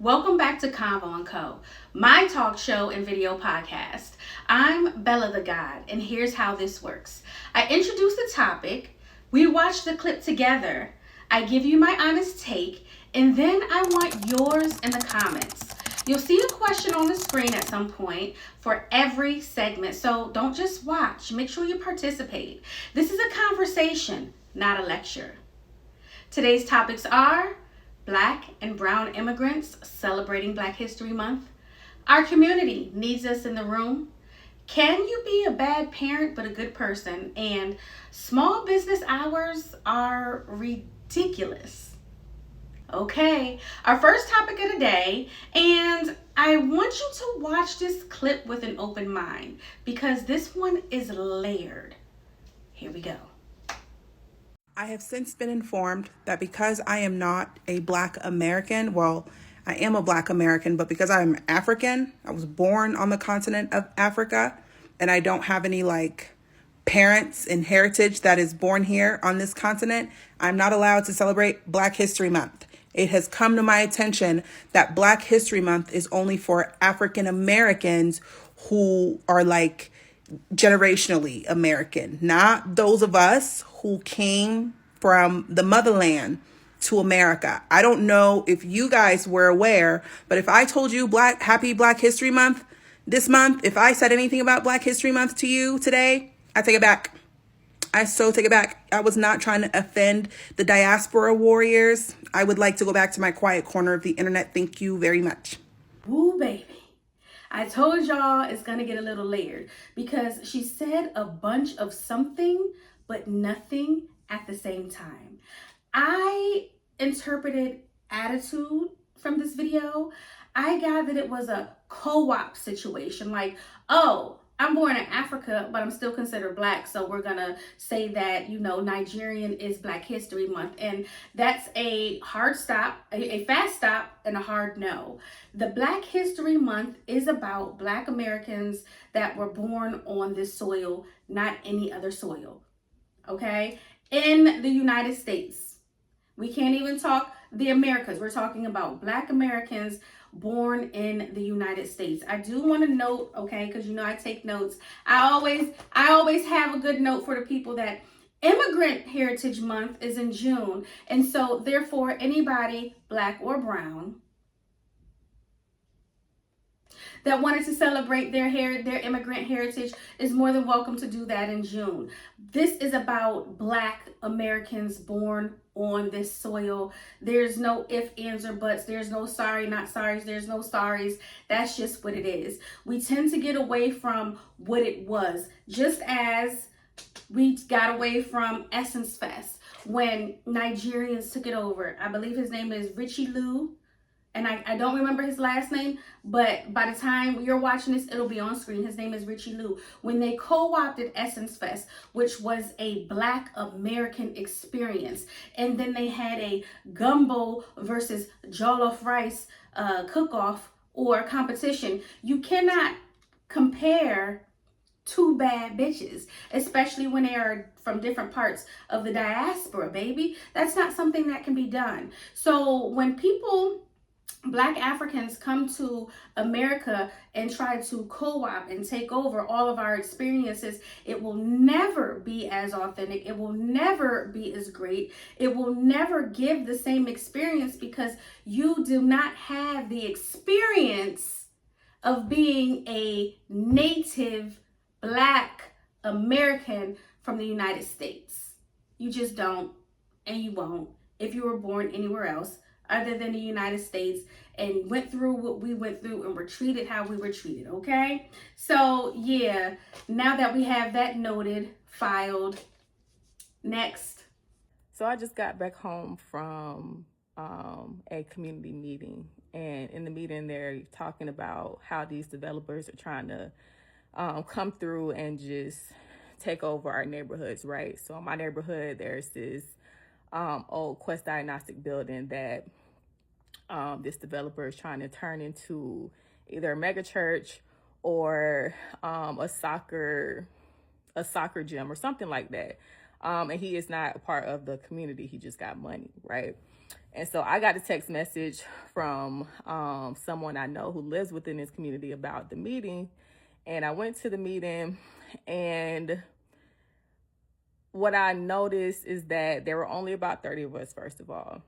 Welcome back to Conveaux Co., my talk show and video podcast. I'm Bella the God, and here's how this works. I introduce the topic, we watch the clip together, I give you my honest take, and then I want yours in the comments. You'll see a question on the screen at some point for every segment, so don't just watch, make sure you participate. This is a conversation, not a lecture. Today's topics are Black and brown immigrants celebrating Black History Month. Our community needs us in the room. Can you be a bad parent but a good person? And small business hours are ridiculous. Okay, our first topic of the day, and I want you to watch this clip with an open mind because this one is layered. Here we go. I have since been informed that because I am not a Black American, well, I am a Black American, but because I'm African, I was born on the continent of Africa, and I don't have any parents and heritage that is born here on this continent, I'm not allowed to celebrate Black History Month. It has come to my attention that Black History Month is only for African Americans who are generationally American, not those of us who came from the motherland to America. I don't know if you guys were aware, but if I told you happy Black History Month this month, if I said anything about Black History Month to you today, I take it back. I so take it back. I was not trying to offend the diaspora warriors. I would like to go back to my quiet corner of the internet. Thank you very much. Woo, baby. I told y'all it's going to get a little layered because she said a bunch of something, but nothing at the same time. I interpreted attitude from this video. I gathered it was a co-op situation. I'm born in Africa, but I'm still considered Black. So we're going to say that, Nigerian is Black History Month. And that's a hard stop, a fast stop, and a hard no. The Black History Month is about Black Americans that were born on this soil, not any other soil. Okay? In the United States. We can't even talk the Americas. We're talking about Black Americans born in the United States. I do want to note, okay, because I take notes. I always have a good note for the people that Immigrant Heritage Month is in June. And so therefore anybody Black or brown that wanted to celebrate their immigrant heritage is more than welcome to do that in June. This is about Black Americans born on this soil. There's no ifs, ands, or buts. There's no sorry, not sorries. There's no sorries. That's just what it is. We tend to get away from what it was, just as we got away from Essence Fest when Nigerians took it over. I believe his name is Richie Lou. And I don't remember his last name, but by the time you're watching this, it'll be on screen. His name is Richie Lou. When they co-opted Essence Fest, which was a Black American experience, and then they had a gumbo versus jollof rice cook-off or competition, you cannot compare two bad bitches, especially when they are from different parts of the diaspora, baby. That's not something that can be done. So when Black Africans come to America and try to co-opt and take over all of our experiences, it will never be as authentic. It will never be as great. It will never give the same experience because you do not have the experience of being a native Black American from the United States. You just don't, and you won't if you were born anywhere else other than the United States and went through what we went through and were treated how we were treated, okay? So, yeah, now that we have that noted, filed, next. So I just got back home from a community meeting, and in the meeting they're talking about how these developers are trying to come through and just take over our neighborhoods, right? So in my neighborhood, there's this old Quest Diagnostic building that this developer is trying to turn into either a mega church or a soccer gym or something like that. And he is not a part of the community. He just got money, right? And so I got a text message from someone I know who lives within this community about the meeting. And I went to the meeting, and what I noticed is that there were only about 30 of us, first of all.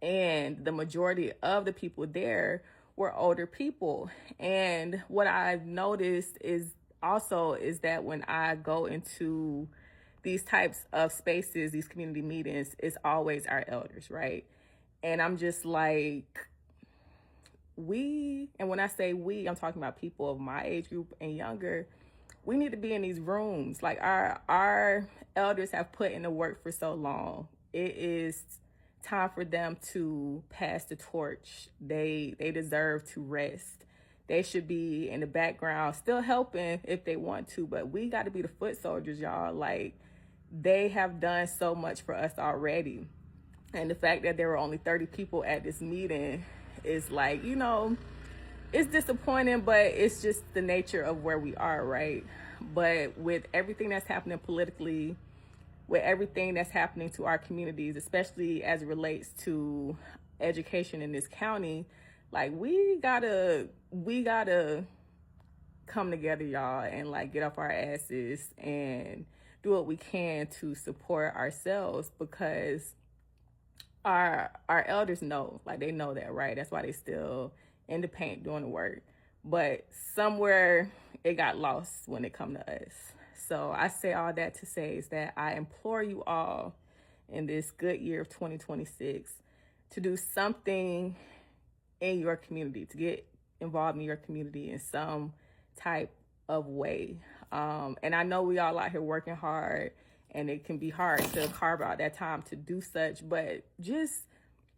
And the majority of the people there were older people. And what I've noticed is that when I go into these types of spaces, these community meetings, it's always our elders, right? And I'm just like, and when I say we, I'm talking about people of my age group and younger, we need to be in these rooms. Like our elders have put in the work for so long. It is time for them to pass the torch. They deserve to rest. They should be in the background still helping if they want to, but we got to be the foot soldiers, y'all. Like, they have done so much for us already. And the fact that there were only 30 people at this meeting is like, it's disappointing, but it's just the nature of where we are, right? But with everything that's happening politically, with everything that's happening to our communities, especially as it relates to education in this county, like, we gotta come together, y'all, and like get off our asses and do what we can to support ourselves, because our elders know, like, they know that, right? That's why they still in the paint doing the work. But somewhere it got lost when it come to us. So I say all that to say is that I implore you all in this good year of 2026 to do something in your community, to get involved in your community in some type of way. And I know we all out here working hard, and it can be hard to carve out that time to do such, but just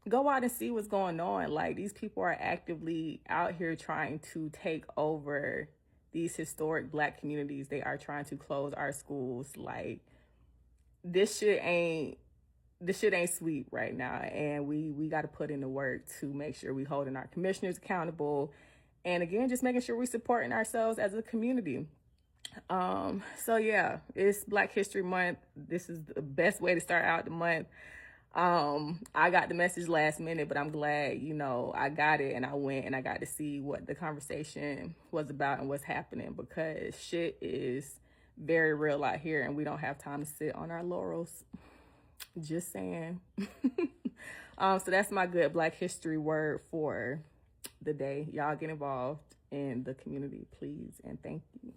go out and see what's going on. Like, these people are actively out here trying to take over these historic Black communities. They are trying to close our schools. Like, this shit ain't sweet right now, and we got to put in the work to make sure we holding our commissioners accountable, and again, just making sure we supporting ourselves as a community. So yeah, it's Black History Month. This is the best way to start out the month. I got the message last minute, but I'm glad, I got it, and I went and I got to see what the conversation was about and what's happening, because shit is very real out here, and we don't have time to sit on our laurels. Just saying. So that's my good Black history word for the day. Y'all get involved in the community, please, and thank you.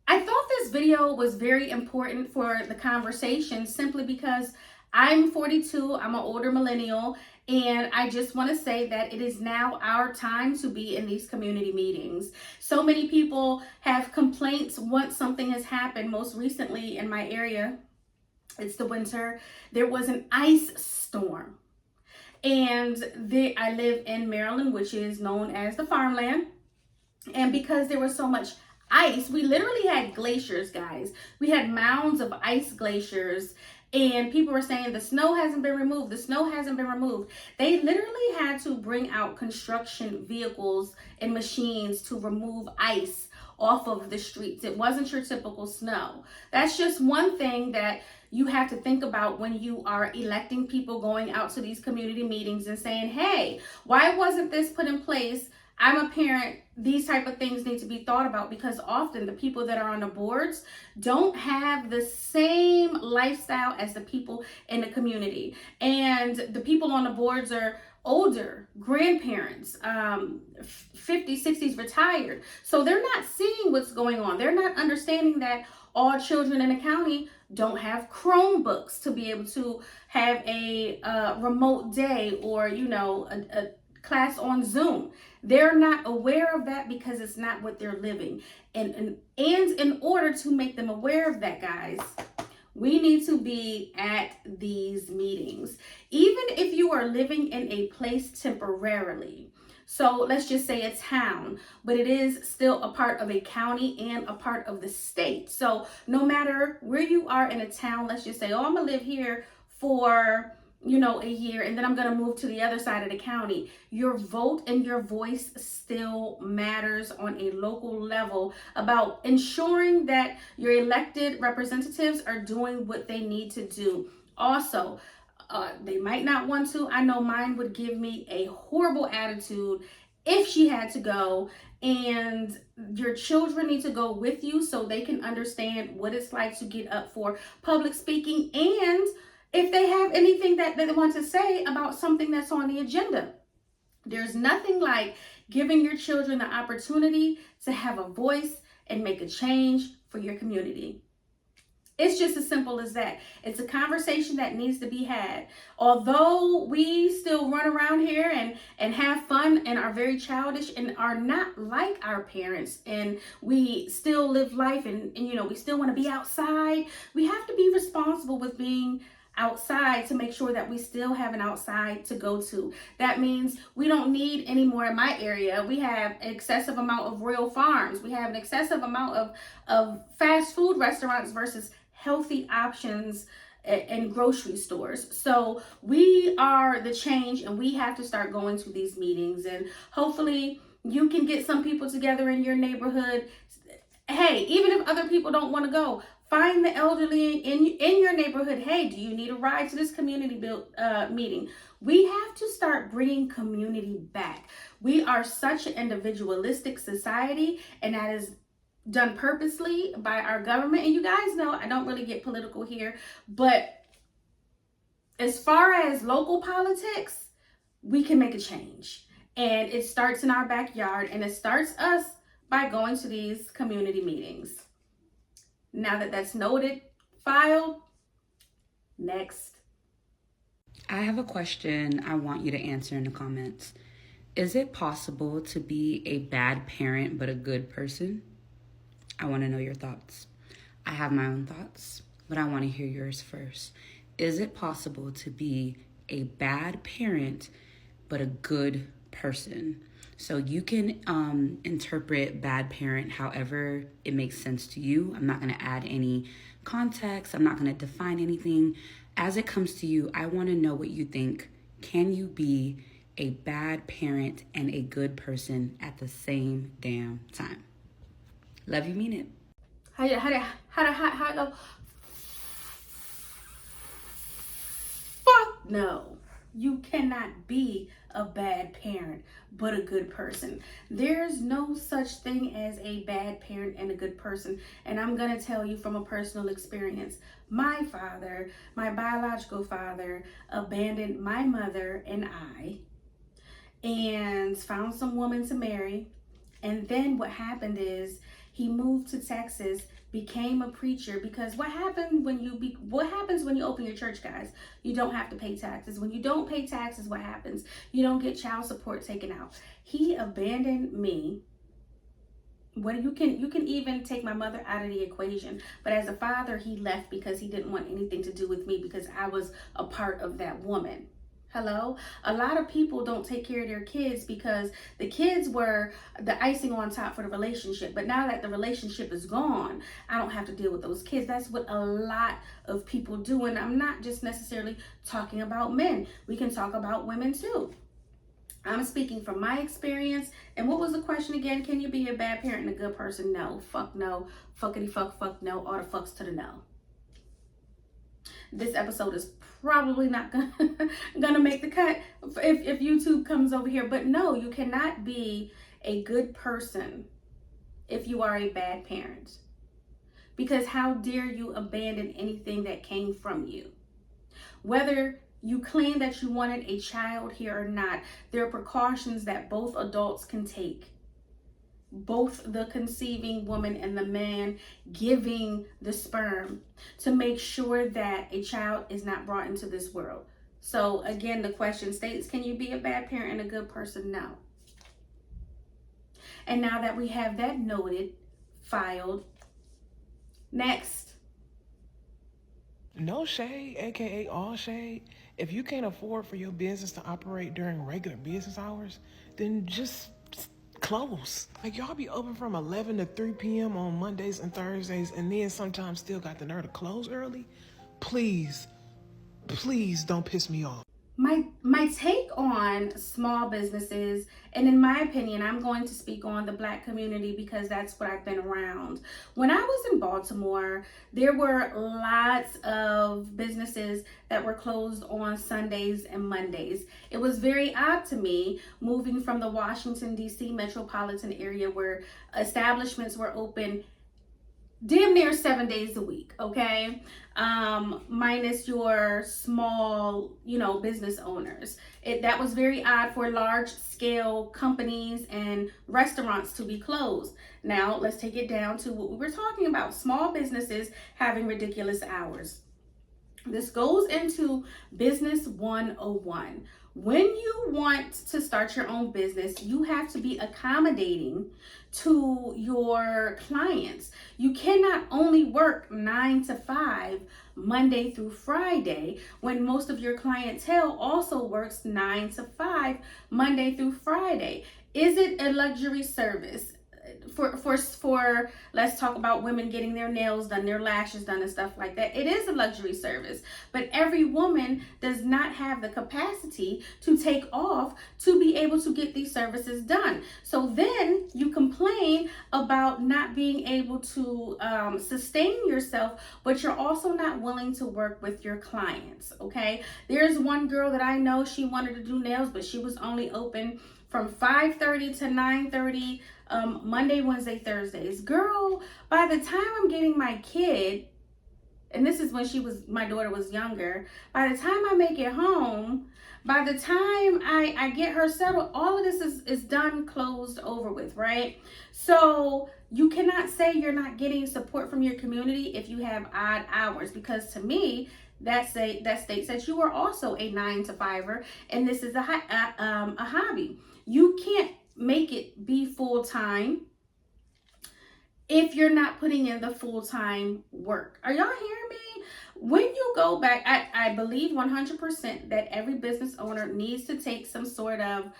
I thought this video was very important for the conversation, simply because I'm 42, I'm an older millennial, and I just want to say that it is now our time to be in these community meetings. So many people have complaints once something has happened. Most recently in my area, it's the winter, there was an ice storm. And I live in Maryland, which is known as the farmland. And because there was so much ice, we literally had glaciers, guys. We had mounds of ice glaciers, and people were saying the snow hasn't been removed. The snow hasn't been removed. They literally had to bring out construction vehicles and machines to remove ice off of the streets. It wasn't your typical snow. That's just one thing that you have to think about when you are electing people, going out to these community meetings and saying, hey, why wasn't this put in place? I'm a parent. These type of things need to be thought about, because often the people that are on the boards don't have the same lifestyle as the people in the community. And the people on the boards are older, grandparents, 50s, 60s, retired. So they're not seeing what's going on. They're not understanding that all children in the county don't have Chromebooks to be able to have a remote day, or, a class on Zoom. They're not aware of that because it's not what they're living. And in order to make them aware of that, guys, we need to be at these meetings. Even if you are living in a place temporarily, so let's just say a town, but it is still a part of a county and a part of the state. So no matter where you are in a town, let's just say, oh, I'm gonna live here for a year, and then I'm going to move to the other side of the county. Your vote and your voice still matters on a local level about ensuring that your elected representatives are doing what they need to do. Also, They might not want to. I know mine would give me a horrible attitude if she had to go, and your children need to go with you so they can understand what it's like to get up for public speaking, and if they have anything that they want to say about something that's on the agenda. There's nothing like giving your children the opportunity to have a voice and make a change for your community. It's just as simple as that. It's a conversation that needs to be had. Although we still run around here and have fun and are very childish and are not like our parents, and we still live life and we still want to be outside, we have to be responsible with being outside to make sure that we still have an outside to go to. That means we don't need any more. In my area, we have an excessive amount of Royal Farms. We have an excessive amount of fast food restaurants versus healthy options in grocery stores. So we are the change, and we have to start going to these meetings, and hopefully you can get some people together in your neighborhood. Hey, even if other people don't want to go, find the elderly in your neighborhood. Hey, do you need a ride to this community meeting? We have to start bringing community back. We are such an individualistic society, and that is done purposely by our government. And you guys know I don't really get political here, but as far as local politics, we can make a change. And it starts in our backyard, and it starts us by going to these community meetings. Now that that's noted, filed, next. I have a question I want you to answer in the comments. Is it possible to be a bad parent but a good person? I want to know your thoughts. I have my own thoughts, but I want to hear yours first. Is it possible to be a bad parent but a good person? So you can interpret bad parent however it makes sense to you. I'm not going to add any context. I'm not going to define anything. As it comes to you, I want to know what you think. Can you be a bad parent and a good person at the same damn time? Love you, mean it. How go? Fuck no. You cannot be a bad parent but a good person. There's no such thing as a bad parent and a good person. And I'm going to tell you from a personal experience. My father, my biological father, abandoned my mother and I and found some woman to marry. And then what happened is he moved to Texas, became a preacher, because what happens when you open your church, guys? You don't have to pay taxes. When you don't pay taxes, what happens? You don't get child support taken out. He abandoned me. What you can even take my mother out of the equation, but as a father, he left because he didn't want anything to do with me because I was a part of that woman. Hello? A lot of people don't take care of their kids because the kids were the icing on top for the relationship. But now that the relationship is gone, I don't have to deal with those kids. That's what a lot of people do. And I'm not just necessarily talking about men. We can talk about women too. I'm speaking from my experience. And what was the question again? Can you be a bad parent and a good person? No. Fuck no. Fuckity fuck no. All the fucks to the no. This episode is probably not gonna make the cut if YouTube comes over here. But no, you cannot be a good person if you are a bad parent. Because how dare you abandon anything that came from you? Whether you claim that you wanted a child here or not, there are precautions that both adults can take. Both the conceiving woman and the man giving the sperm to make sure that a child is not brought into this world. So again, the question states, can you be a bad parent and a good person? No. And now that we have that noted, filed, next. No shade, aka all shade. If you can't afford for your business to operate during regular business hours, then just close. Like, y'all be open from 11 to 3 p.m. on Mondays and Thursdays, and then sometimes still got the nerve to close early. Please don't piss me off. my take on small businesses, and in my opinion, I'm going to speak on the Black community because that's what I've been around. When I was in Baltimore, there were lots of businesses that were closed on Sundays and Mondays. It was very odd to me moving from the Washington, D.C. metropolitan area where establishments were open damn near 7 days a week, okay? Minus your small, business owners. That was very odd for large scale companies and restaurants to be closed. Now, let's take it down to what we were talking about, small businesses having ridiculous hours. This goes into Business 101. When you want to start your own business, you have to be accommodating to your clients. You cannot only work 9 to 5 Monday through Friday when most of your clientele also works 9 to 5 Monday through Friday. Is it a luxury service? For let's talk about women getting their nails done, their lashes done and stuff like that. It is a luxury service, but every woman does not have the capacity to take off to be able to get these services done. So then you complain about not being able to sustain yourself, but you're also not willing to work with your clients, okay? There's one girl that I know, she wanted to do nails, but she was only open from 5:30 to 9:30 Monday, Wednesday, Thursdays. Girl, by the time I'm getting my kid, and this is when my daughter was younger, by the time I make it home, by the time I get her settled, all of this is done, closed, over with, right? So you cannot say you're not getting support from your community if you have odd hours, because to me, that states that you are also a 9 to 5er, and this is a hobby. You can't make it be full-time if you're not putting in the full-time work. Are y'all hearing me? When you go back, I believe 100% that every business owner needs to take some sort of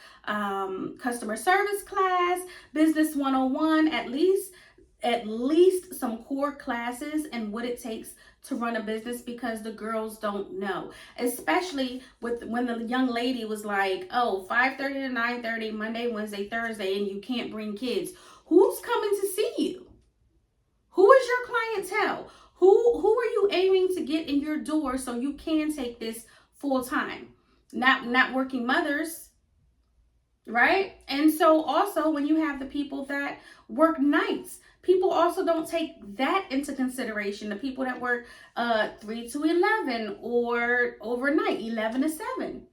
customer service class, Business 101, at least some core classes and what it takes to run a business, because the girls don't know, especially when the young lady was like, 5:30 to 9:30 Monday, Wednesday, Thursday, and you can't bring kids. Who's coming to see you? Who is your clientele? Who are you aiming to get in your door so you can take this full time? Not working mothers, right? And so also when you have the people that work nights, people also don't take that into consideration. The people that work 3 to 11 or overnight, 11 to 7.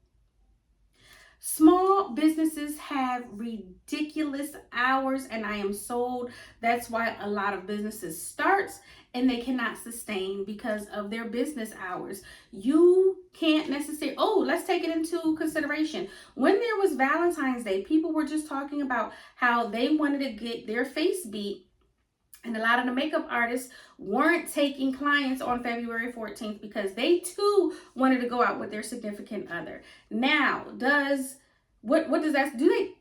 Small businesses have ridiculous hours, and I am sold. That's why a lot of businesses start and they cannot sustain because of their business hours. You can't necessarily, let's take it into consideration. When there was Valentine's Day, people were just talking about how they wanted to get their face beat, and a lot of the makeup artists weren't taking clients on February 14th because they too wanted to go out with their significant other. Now, what does that, do they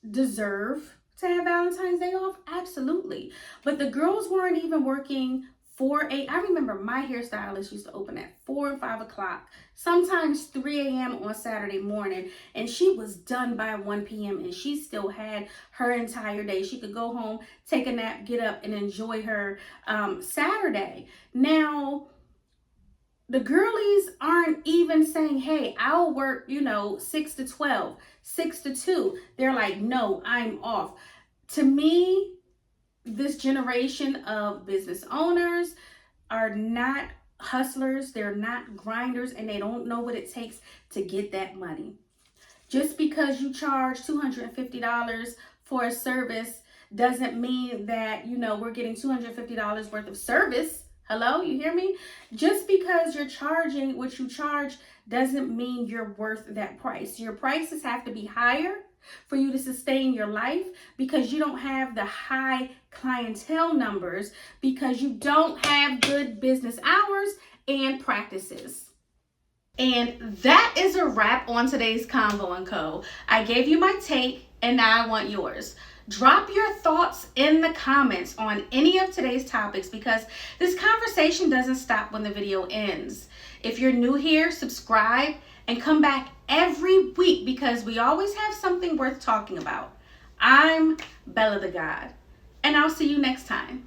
deserve to have Valentine's Day off? Absolutely. But the girls weren't even working I remember my hairstylist used to open at 4 and 5 o'clock, sometimes 3 a.m. on Saturday morning, and she was done by 1 p.m. and she still had her entire day. She could go home, take a nap, get up, and enjoy her Saturday. Now, the girlies aren't even saying, hey, I'll work, 6 to 12, 6 to 2. They're like, no, I'm off. To me, this generation of business owners are not hustlers, they're not grinders, and they don't know what it takes to get that money. Just because you charge $250 for a service doesn't mean that, we're getting $250 worth of service. Hello, you hear me? Just because you're charging what you charge doesn't mean you're worth that price. Your prices have to be higher for you to sustain your life, because you don't have the high clientele numbers, because you don't have good business hours and practices. And that is a wrap on today's Convo & Co. I gave you my take, and now I want yours. Drop your thoughts in the comments on any of today's topics, because this conversation doesn't stop when the video ends. If you're new here, subscribe and come back every week because we always have something worth talking about. I'm Bella the God, and I'll see you next time.